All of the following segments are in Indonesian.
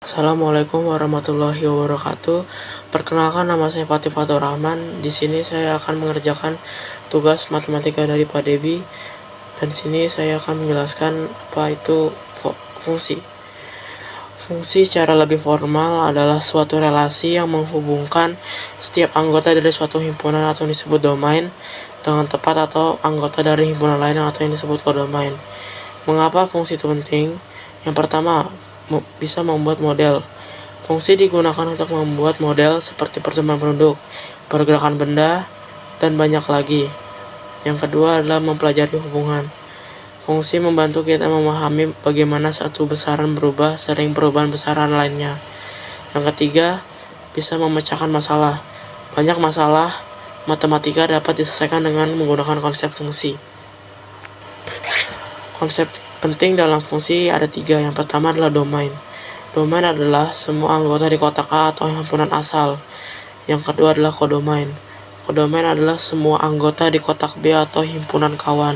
Assalamualaikum warahmatullahi wabarakatuh. Perkenalkan, nama saya Fatih Fatur Rahman. Di sini saya akan mengerjakan tugas matematika dari Pak Debi. Dan di sini saya akan menjelaskan apa itu fungsi. Fungsi secara lebih formal adalah suatu relasi yang menghubungkan setiap anggota dari suatu himpunan atau yang disebut domain dengan tepat atau anggota dari himpunan lain atau yang disebut kodomain. Mengapa fungsi itu penting? Yang pertama, bisa membuat model. Fungsi digunakan untuk membuat model seperti pertemuan penduduk, pergerakan benda, dan banyak lagi. Yang kedua adalah mempelajari hubungan. Fungsi membantu kita memahami bagaimana satu besaran berubah sering perubahan besaran lainnya. Yang ketiga, bisa memecahkan masalah. Banyak masalah matematika dapat diselesaikan dengan menggunakan konsep fungsi. Konsep penting dalam fungsi ada 3. Yang pertama adalah domain. Domain adalah semua anggota di kotak A atau himpunan asal. Yang kedua adalah kodomain. Kodomain adalah semua anggota di kotak B atau himpunan kawan.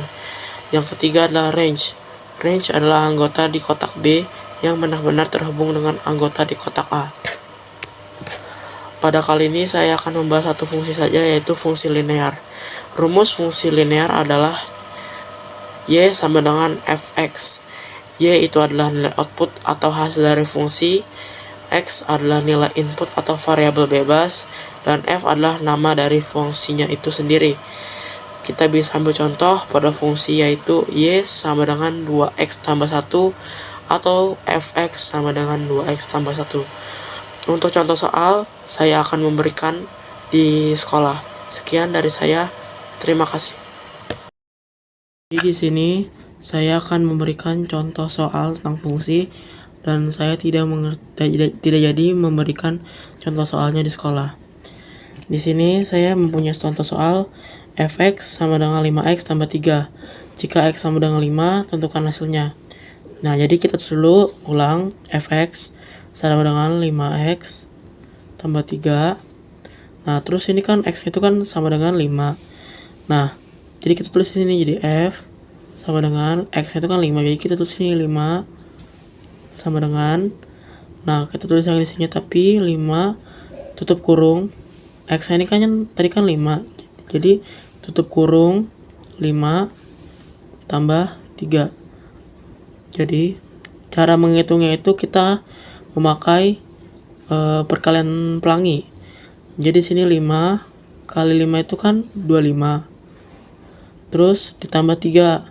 Yang ketiga adalah range. Range adalah anggota di kotak B yang benar-benar terhubung dengan anggota di kotak A. Pada kali ini saya akan membahas satu fungsi saja, yaitu fungsi linear. Rumus fungsi linear adalah Y sama dengan fx. Y itu adalah nilai output atau hasil dari fungsi, X adalah nilai input atau variabel bebas, dan F adalah nama dari fungsinya itu sendiri. Kita bisa ambil contoh pada fungsi, yaitu Y sama dengan 2x tambah 1 atau fx sama dengan 2x tambah 1. Untuk contoh soal, saya akan memberikan di sekolah. Sekian dari saya, terima kasih. Di sini saya akan memberikan contoh soal tentang fungsi, dan saya tidak jadi memberikan contoh soalnya di sekolah. Di sini saya mempunyai contoh soal fx sama dengan 5x tambah 3. Jika x sama dengan 5, tentukan hasilnya. Nah, jadi kita dulu ulang. Fx sama dengan 5x tambah 3. Nah, terus ini kan x itu kan sama dengan 5. Nah, jadi kita tulis di sini jadi f sama dengan x itu kan 5. Jadi kita tulis ini 5 sama dengan, nah kita tulis yang di sini tapi 5 tutup kurung, x ini kan tadi kan 5. Jadi tutup kurung 5 tambah 3. Jadi cara menghitungnya itu kita memakai perkalian pelangi. Jadi sini 5 kali 5 itu kan 25. Terus ditambah 3.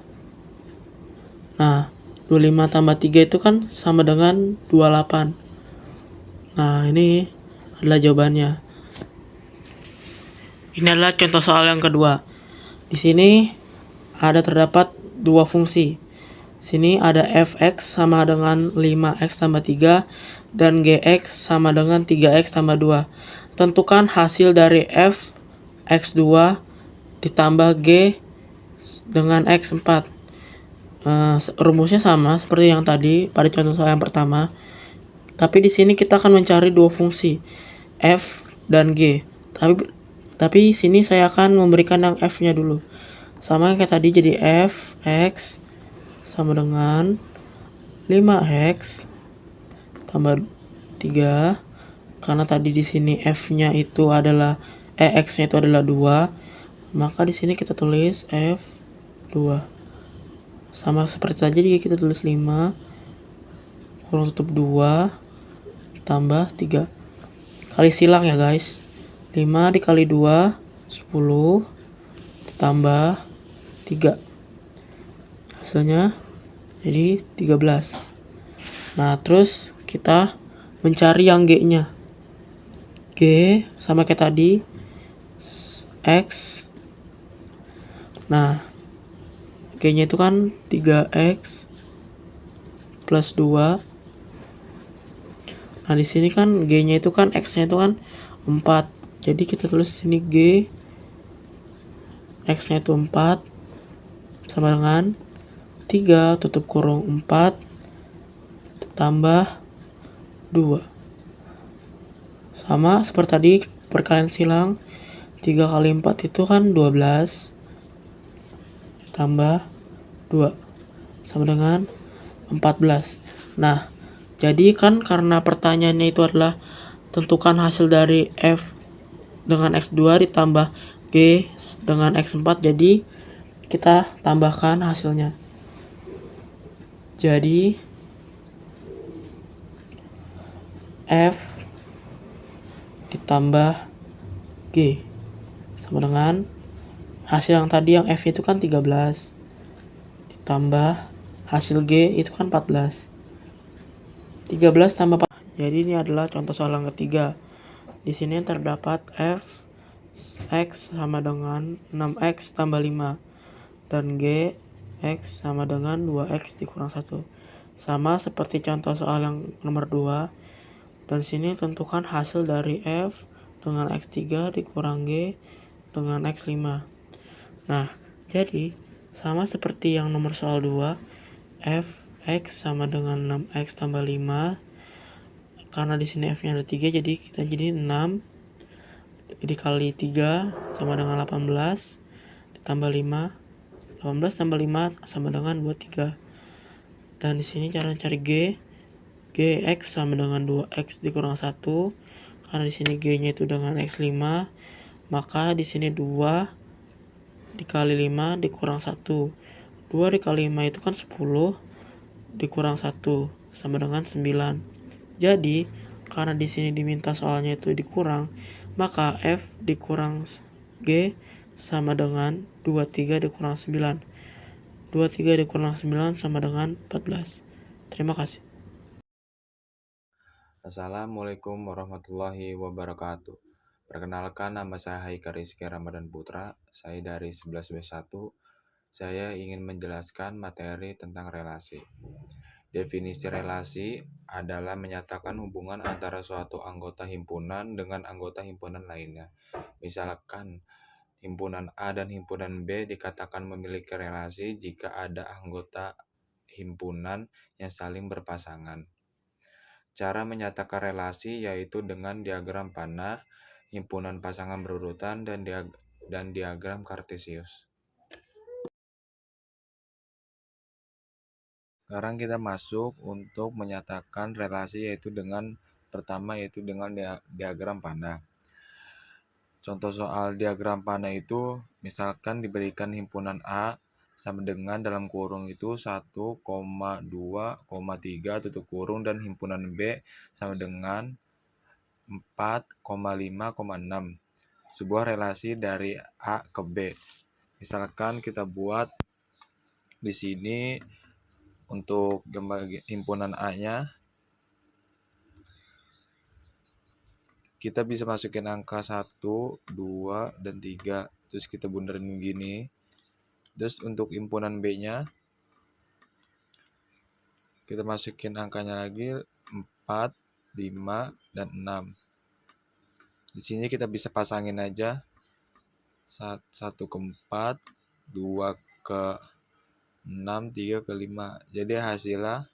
Nah, 25 tambah 3 itu kan sama dengan 28. Nah, ini adalah jawabannya. Ini adalah contoh soal yang kedua. Di sini terdapat dua fungsi. Sini ada fx sama dengan 5x tambah 3 dan gx sama dengan 3x tambah 2. Tentukan hasil dari f x2 ditambah g dengan x4. Rumusnya sama seperti yang tadi pada contoh soal yang pertama. Tapi di sini kita akan mencari dua fungsi, f dan g. Tapi sini saya akan memberikan yang f-nya dulu. Sama yang kayak tadi, jadi f x sama dengan 5x tambah 3. Karena tadi di sini f-nya itu adalah x-nya itu adalah 2, maka di sini kita tulis f 2. Sama seperti tadi, kita tulis 5 kurang tutup 2 tambah 3. Kali silang ya guys. 5 dikali 2 10 ditambah 3. Hasilnya jadi 13. Nah, terus kita mencari yang g-nya. G sama kayak tadi, x. Nah, g-nya itu kan 3x plus 2. Nah, di sini kan g-nya itu kan x-nya itu kan 4. Jadi kita tulis di sini g x-nya itu 4 sama dengan 3 tutup kurung 4 tambah 2. Sama seperti tadi perkalian silang, 3 kali 4 itu kan 12 tambah 2 sama dengan 14. Nah, Jadi kan karena pertanyaannya itu adalah tentukan hasil dari F dengan X2 ditambah G dengan X4, jadi kita tambahkan hasilnya. Jadi F ditambah G sama dengan hasil yang tadi, yang F itu kan 13 ditambah hasil G itu kan 14. 13 tambah 4. Jadi ini adalah contoh soal yang ketiga. Di sini terdapat F X sama dengan 6X tambah 5 dan G X sama dengan 2X dikurang 1. Sama seperti contoh soal yang nomor 2. Dan sini tentukan hasil dari F dengan X3 dikurang G dengan X5. Nah, jadi sama seperti yang nomor soal 2, F X sama dengan 6X tambah 5. Karena di sini F-nya ada 3, jadi kita jadi 6 dikali 3 sama dengan 18 ditambah 5. 18 tambah 5 sama dengan 23. Dan di sini cara cari G. X sama dengan 2X dikurang 1. Karena di sini G-nya itu dengan X5, maka di sini 2 dikali 5 dikurang 1. 2 dikali 5 itu kan 10 dikurang 1 sama dengan 9. Jadi, karena di sini diminta soalnya itu dikurang, maka F dikurang G sama dengan 23 dikurang 9. 23 dikurang 9 sama dengan 14. Terima kasih. Assalamualaikum warahmatullahi wabarakatuh. Perkenalkan, nama saya Haikal Rizky Ramadan Putra. Saya dari 11B1. Saya ingin menjelaskan materi tentang relasi. Definisi relasi adalah menyatakan hubungan antara suatu anggota himpunan dengan anggota himpunan lainnya. Misalkan, himpunan A dan himpunan B dikatakan memiliki relasi jika ada anggota himpunan yang saling berpasangan. Cara menyatakan relasi yaitu dengan diagram panah, himpunan pasangan berurutan, dan diagram kartesius. Sekarang kita masuk untuk menyatakan relasi pertama yaitu dengan diagram panah. Contoh soal diagram panah itu misalkan diberikan himpunan A sama dengan dalam kurung itu 1,2,3 tutup kurung, dan himpunan B sama dengan 4,5,6. Sebuah relasi dari A ke B. Misalkan kita buat di sini untuk himpunan A-nya, kita bisa masukin angka 1, 2, dan 3. Terus kita bundarin gini. Terus untuk himpunan B-nya, kita masukin angkanya lagi 4, 5, dan 6. Di sini kita bisa pasangin aja 1 ke 4, 2 ke 6, 3 ke 5. Jadi hasilnya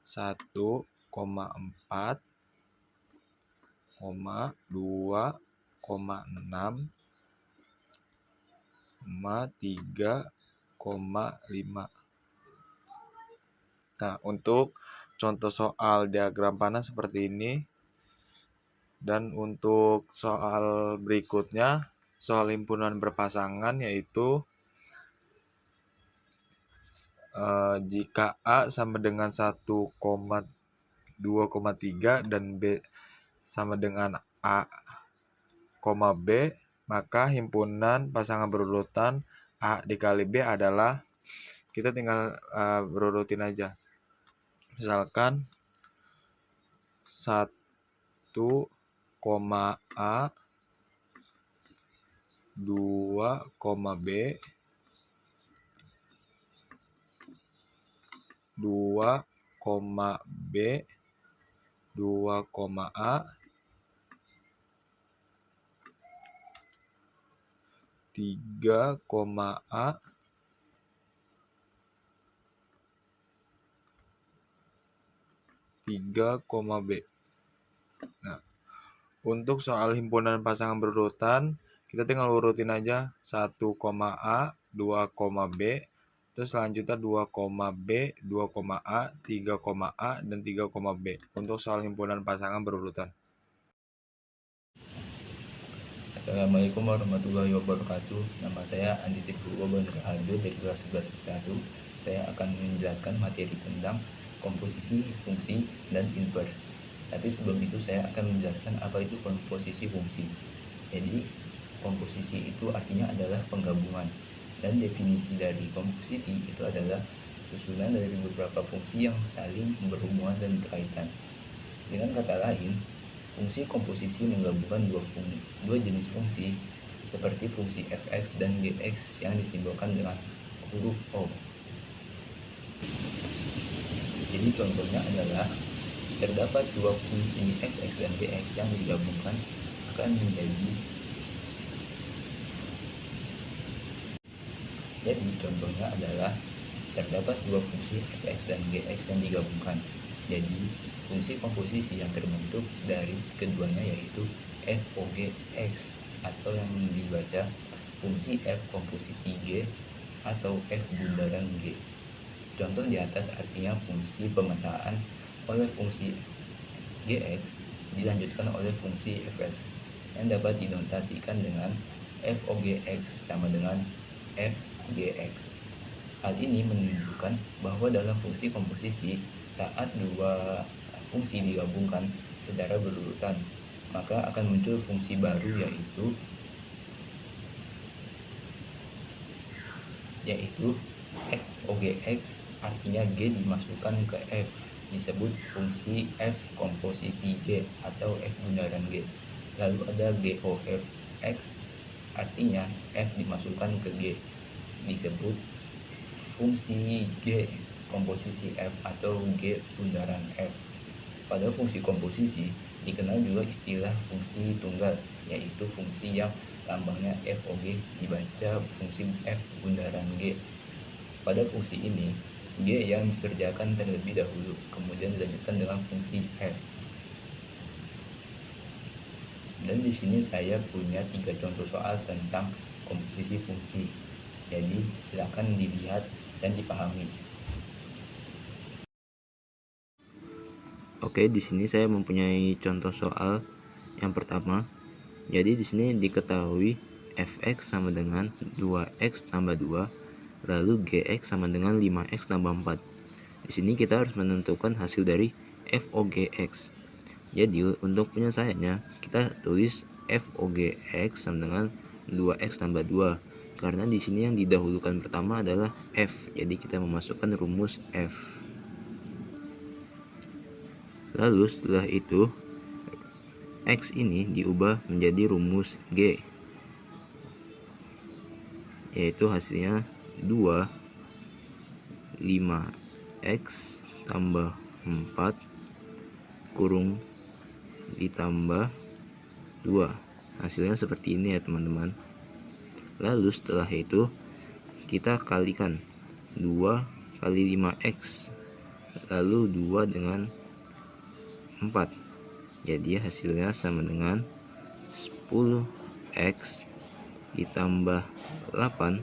1,4, 2,6, 3,5. Nah, untuk contoh soal diagram panah seperti ini. Dan untuk soal berikutnya, soal himpunan berpasangan, yaitu jika A sama dengan 1,2,3 dan B sama dengan A, B, maka himpunan pasangan berurutan A dikali B adalah, kita tinggal berurutin aja. Misalkan 1, A, 2, B, 2, B, 2, A, 3, A, 3, B. Nah, untuk soal himpunan pasangan berurutan, kita tinggal urutin aja 1, A, 2, B, Terus selanjutnya 2,B, 2,A, 3,A, dan 3,B untuk soal himpunan pasangan berurutan. Assalamualaikum warahmatullahi wabarakatuh. Nama saya Andi Tirgo Bandrahaldo dari kelas 11 1. Saya akan menjelaskan materi tentang komposisi, fungsi, dan inverse. Tapi sebelum itu saya akan menjelaskan apa itu komposisi fungsi. Jadi komposisi itu artinya adalah penggabungan, dan definisi dari komposisi itu adalah susunan dari beberapa fungsi yang saling berhubungan dan berkaitan. Dengan kata lain, fungsi komposisi menggabungkan dua jenis fungsi seperti fungsi fx dan gx yang disimbolkan dengan huruf O. Jadi contohnya adalah terdapat dua fungsi fx dan gx yang digabungkan akan menjadi. Jadi contohnya adalah terdapat dua fungsi fx dan gx yang digabungkan. Jadi fungsi komposisi yang terbentuk dari keduanya yaitu f OGX atau yang dibaca fungsi f komposisi G atau f bundaran G. Contoh di atas artinya fungsi pemetaan oleh fungsi Gx dilanjutkan oleh fungsi fx yang dapat dinotasikan dengan f OGX sama dengan f GX. Hal ini menunjukkan bahwa dalam fungsi komposisi, saat dua fungsi digabungkan secara berurutan, maka akan muncul fungsi baru yaitu f OGX, artinya G dimasukkan ke F, disebut fungsi F komposisi G atau F bundaran G. Lalu ada GOFX, artinya F dimasukkan ke G, disebut fungsi G komposisi F atau G bundaran F. Pada fungsi komposisi dikenal juga istilah fungsi tunggal, yaitu fungsi yang lambangnya FOG dibaca fungsi F bundaran G. Pada fungsi ini, G yang dikerjakan terlebih dahulu, kemudian dilanjutkan dengan fungsi F. Dan di sini saya punya 3 contoh soal tentang komposisi fungsi. Jadi silakan dilihat dan dipahami. Oke, di sini saya mempunyai contoh soal yang pertama. Jadi di sini diketahui fx sama dengan 2x tambah 2, lalu gx sama dengan 5x tambah 4. Di sini kita harus menentukan hasil dari FOGX. Jadi untuk penyelesaiannya kita tulis FOGX sama dengan 2x tambah 2, karena di sini yang didahulukan pertama adalah f. Jadi kita memasukkan rumus f. Lalu setelah itu X ini diubah menjadi rumus G, yaitu hasilnya 2 5x tambah 4 kurung ditambah 2. Hasilnya seperti ini ya teman-teman. Lalu setelah itu kita kalikan 2 kali 5x, lalu 2 dengan 4. Jadi hasilnya sama dengan 10x ditambah 8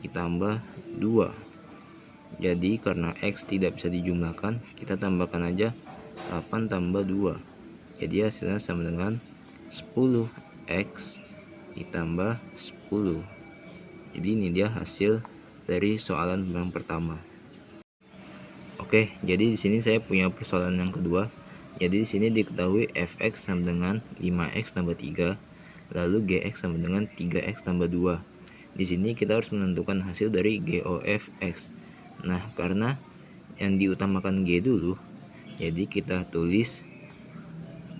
ditambah 2. Jadi karena x tidak bisa dijumlahkan, kita tambahkan aja 8 tambah 2. Jadi hasilnya sama dengan 10x ditambah 10. Jadi ini dia hasil dari soalan yang pertama. Oke, jadi di sini saya punya persoalan yang kedua. Jadi di sini diketahui fx sama dengan 5x tambah 3, lalu gx sama dengan 3x tambah 2. Di sini kita harus menentukan hasil dari GOFX. Nah, karena yang diutamakan G dulu, jadi kita tulis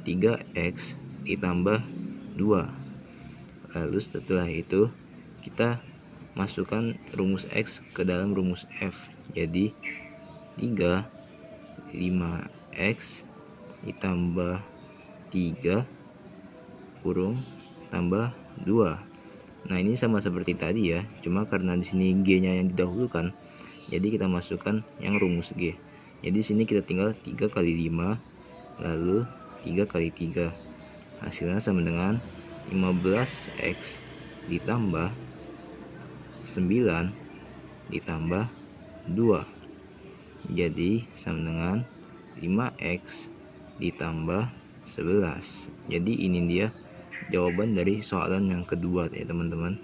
3x ditambah 2. Lalu setelah itu kita masukkan rumus X ke dalam rumus F. Jadi 3 5x ditambah 3 kurung tambah 2. Nah, ini sama seperti tadi ya, cuma karena di sini G-nya yang didahulukan, jadi kita masukkan yang rumus G. Jadi di sini kita tinggal 3 kali 5 lalu 3 kali 3. Hasilnya sama dengan 15x ditambah 9 ditambah 2. Jadi sama dengan 5x ditambah 11. Jadi ini dia jawaban dari soalan yang kedua ya teman-teman.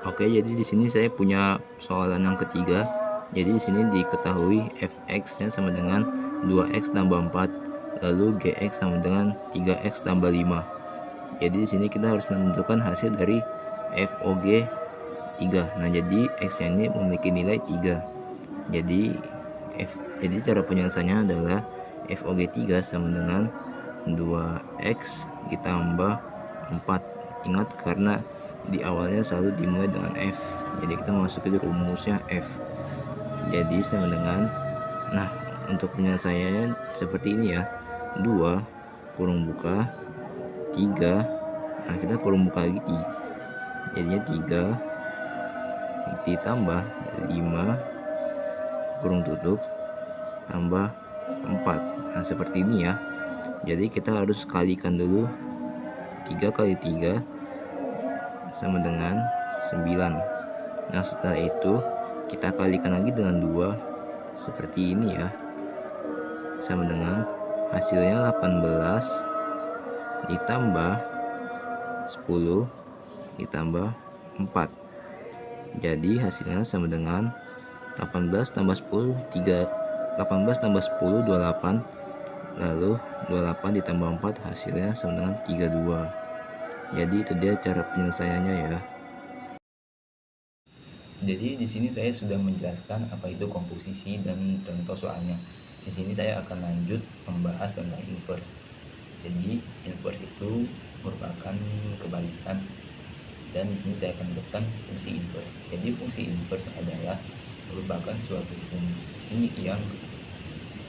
Oke, jadi di sini saya punya soalan yang ketiga. Jadi di sini diketahui fx-nya sama dengan 2x tambah 4, lalu gx sama dengan 3x tambah 5. Jadi di sini kita harus menentukan hasil dari fog 3. Nah, jadi x-nya ini memiliki nilai 3. Jadi cara penyelesaiannya adalah fog 3 sama dengan 2x ditambah 4. Ingat, karena di awalnya selalu dimulai dengan f, jadi kita masuk ke rumusnya f. Jadi sama dengan, nah untuk penyelesaiannya seperti ini ya, 2 kurung buka 3, nah kita kurung buka lagi 3, jadinya 3 ditambah 5 kurung tutup tambah 4. Nah seperti ini ya. Jadi kita harus kalikan dulu, 3 kali 3 sama dengan 9. Nah setelah itu kita kalikan lagi dengan 2 seperti ini ya, sama dengan hasilnya 18 ditambah 10 ditambah 4. Jadi hasilnya sama dengan 18 tambah 10 18 tambah 10 28, lalu 28 ditambah 4 hasilnya sama dengan 32. Jadi itu dia cara penyelesaiannya ya. Jadi di sini saya sudah menjelaskan apa itu komposisi dan contoh soalnya. Di sini saya akan lanjut membahas tentang inverse. Jadi inverse itu merupakan kebalikan, dan di sini saya akan menjelaskan fungsi inverse. Jadi fungsi inverse adalah merupakan suatu fungsi yang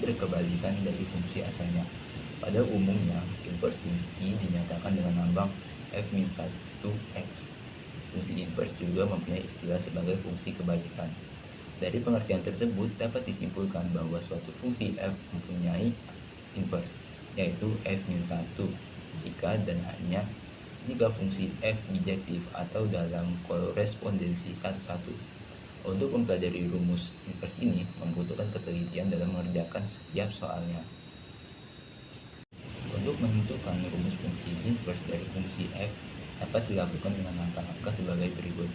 berkebalikan dari fungsi asalnya. Pada umumnya, inverse fungsi dinyatakan dengan lambang f-1x. Fungsi inverse juga mempunyai istilah sebagai fungsi kebalikan. Dari pengertian tersebut dapat disimpulkan bahwa suatu fungsi f mempunyai inverse, yaitu f-1, jika dan hanya jika fungsi f bijektif atau dalam korespondensi 1-1. Untuk mempelajari rumus inverse ini membutuhkan ketelitian dalam mengerjakan setiap soalnya. Untuk menentukan rumus fungsi inverse dari fungsi f dapat dilakukan dengan langkah-langkah sebagai berikut.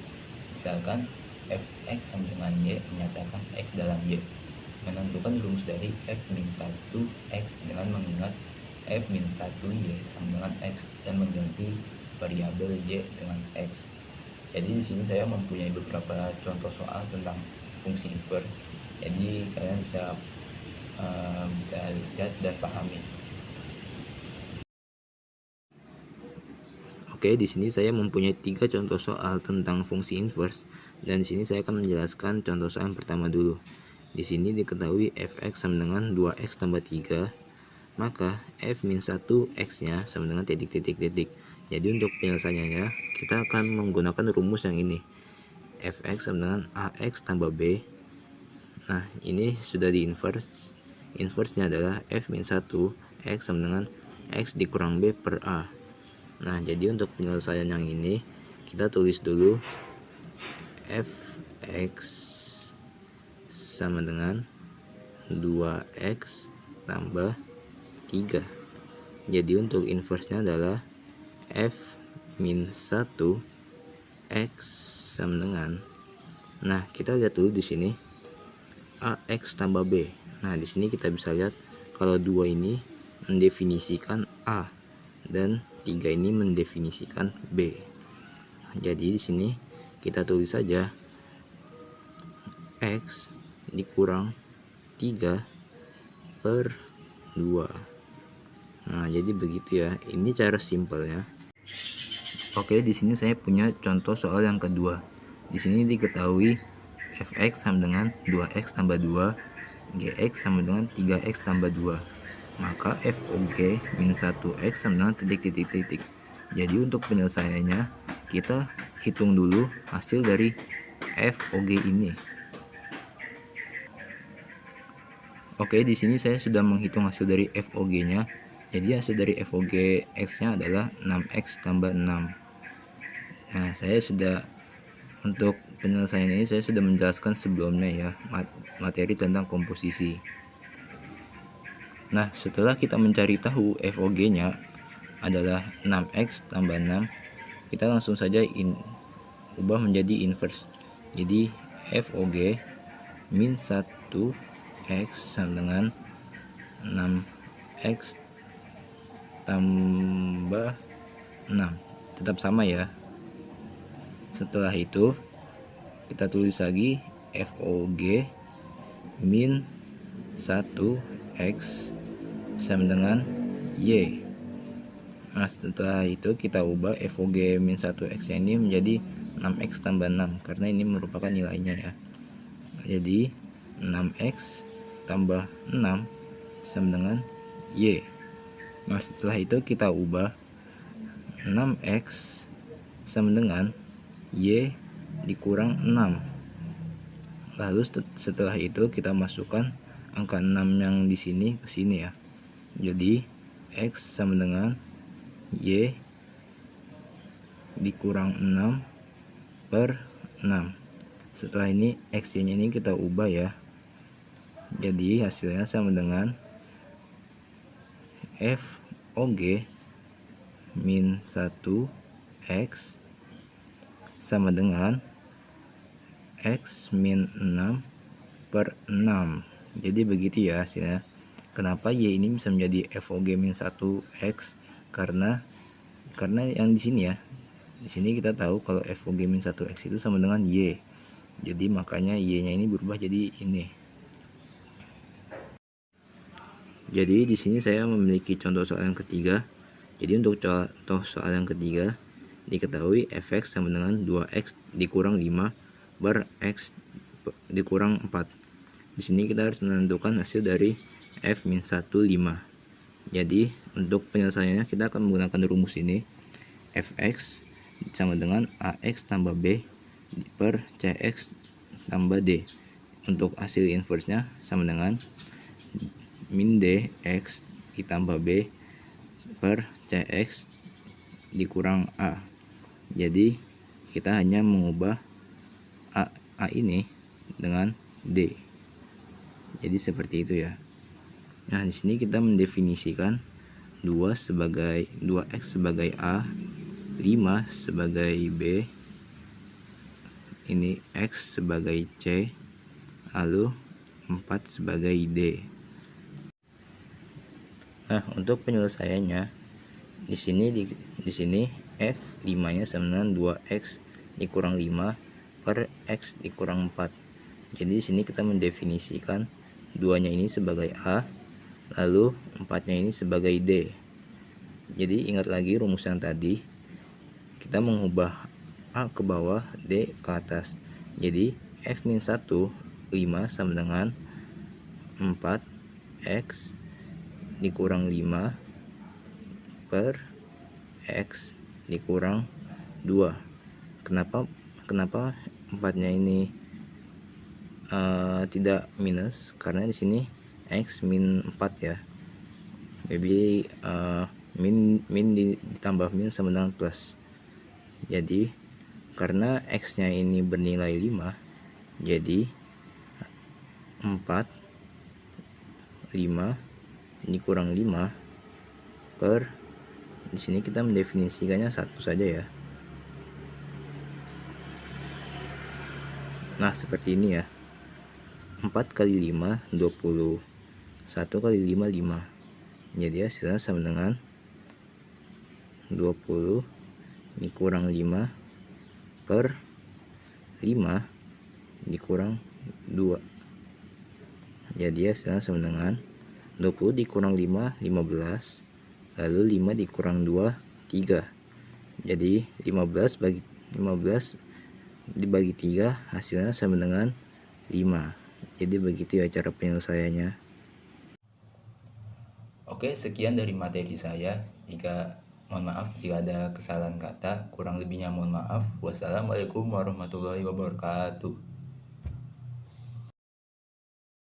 Misalkan fx sama dengan y menyatakan x dalam y. Menentukan rumus dari f-1x dengan mengingat f-1y sama dengan x dan mengganti variabel y dengan x. Jadi di sini saya mempunyai beberapa contoh soal tentang fungsi inverse. Jadi kalian bisa lihat dan pahami. Oke, di sini saya mempunyai 3 contoh soal tentang fungsi inverse, dan di sini saya akan menjelaskan contoh soal yang pertama dulu. Di sini diketahui fx sama dengan 2x tambah 3, maka f-1x-nya sama dengan titik-titik-titik. Jadi untuk penyelesaiannya kita akan menggunakan rumus yang ini, fx sama dengan ax tambah b. Nah ini sudah di inverse. Inverse-nya adalah f-1x sama dengan x dikurang b per a. Nah jadi untuk penyelesaian yang ini kita tulis dulu fx sama dengan 2x tambah 3. Jadi untuk inverse-nya adalah f-1 x sama dengan, nah kita lihat dulu di sini ax tambah b. Nah di sini kita bisa lihat kalau 2 ini mendefinisikan a dan 3 ini mendefinisikan b. Jadi di sini kita tulis saja x dikurang 3 per 2. Nah jadi begitu ya, ini cara simpelnya. Oke, di sini saya punya contoh soal yang kedua. Di sini diketahui fx sama dengan 2x tambah 2, gx sama dengan 3x tambah 2. Maka fog min 1x sama dengan titik-titik-titik. Jadi untuk penyelesaiannya kita hitung dulu hasil dari fog ini. Oke, di sini saya sudah menghitung hasil dari fog-nya. Jadi hasil dari fog x-nya adalah 6x tambah 6. Nah, saya sudah untuk penyelesaian ini saya sudah menjelaskan sebelumnya ya, materi tentang komposisi. Nah, setelah kita mencari tahu FOG-nya adalah 6X tambah 6, kita langsung saja ubah menjadi inverse. Jadi FOG min 1X sama dengan 6X tambah 6. Tetap sama ya. Setelah itu kita tulis lagi FOG min 1X sama dengan Y. Nah, setelah itu kita ubah FOG min 1X ini menjadi 6X tambah 6 karena ini merupakan nilainya ya. Jadi 6X tambah 6 sama dengan Y. Nah, setelah itu kita ubah 6X sama dengan Y dikurang 6. Lalu setelah itu kita masukkan angka 6 yang di sini ke sini ya. Jadi X sama dengan Y dikurang 6 per 6. Setelah ini X-nya ini kita ubah ya. Jadi hasilnya sama dengan FOG min 1X sama dengan X min 6 per 6. Jadi begitu ya hasilnya. Kenapa Y ini bisa menjadi FOG min 1X? Karena yang di sini ya. Di sini kita tahu kalau FOG min 1X itu sama dengan Y. Jadi makanya Y-nya ini berubah jadi ini. Jadi di sini saya memiliki contoh soal yang ketiga. Jadi untuk contoh soal yang ketiga, diketahui fx sama dengan 2x dikurang 5 bar x dikurang 4. Di sini kita harus menentukan hasil dari f min 1 5. Jadi untuk penyelesaiannya kita akan menggunakan rumus ini. Fx sama dengan ax tambah b per cx tambah d. Untuk hasil inverse-nya sama dengan min dx ditambah b per cx dikurang a. Jadi kita hanya mengubah a ini dengan d. Jadi seperti itu ya. Nah, di sini kita mendefinisikan 2x sebagai a, 5 sebagai b, ini x sebagai c, lalu 4 sebagai d. Nah, untuk penyelesaiannya di sini f 5-nya sama dengan 2x dikurang 5 per x dikurang 4. Jadi di sini kita mendefinisikan 2-nya ini sebagai a, lalu 4-nya ini sebagai d. Jadi ingat lagi rumus yang tadi, kita mengubah a ke bawah, d ke atas. Jadi f min 1 5 sama dengan 4x dikurang 5 per x dikurang 2. Kenapa 4-nya ini tidak minus? Karena di sini x min 4 ya. Jadi min ditambah min sama dengan plus. Jadi karena x-nya ini bernilai 5, jadi 4 5 dikurang 5 per, di sini kita mendefinisikannya 1 saja ya. Nah, seperti ini ya. 4 kali 5 20. 1 kali 5 5. Jadi hasilnya sama dengan 20 dikurang 5 per 5 dikurang 2. Jadi hasilnya sama dengan 20 dikurang 5 15, lalu 5 dikurang 2 3. Jadi 15 dibagi 3 hasilnya sama dengan 5. Jadi begitu ya cara penyelesaiannya. Oke, sekian dari materi saya. Mohon maaf jika ada kesalahan kata, kurang lebihnya mohon maaf. Wassalamualaikum warahmatullahi wabarakatuh.